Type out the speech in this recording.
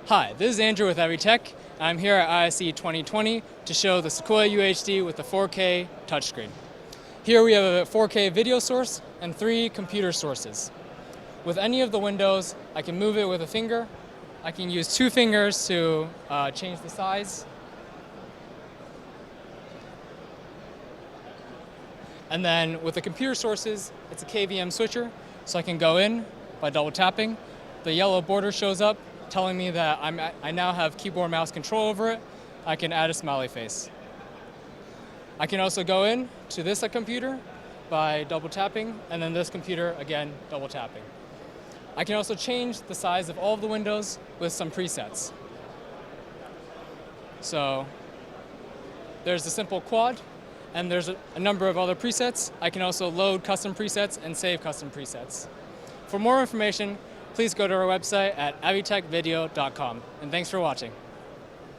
Hi, this is Andrew with Avitech. I'm here at ISE 2020 to show the Sequoia UHD with the 4K touchscreen. Here we have a 4K video source and 3 computer sources. With any of the windows, I can move it with a finger. I can use 2 fingers to change the size. And then with the computer sources, it's a KVM switcher, so I can go in by double tapping. The yellow border shows up, telling me that I now have keyboard mouse control over it. I can add a smiley face. I can also go in to this computer by double tapping, and then this computer, again, double tapping. I can also change the size of all of the windows with some presets. So there's the simple quad, and there's a number of other presets. I can also load custom presets and save custom presets. For more information, please go to our website at avitechvideo.com. And thanks for watching.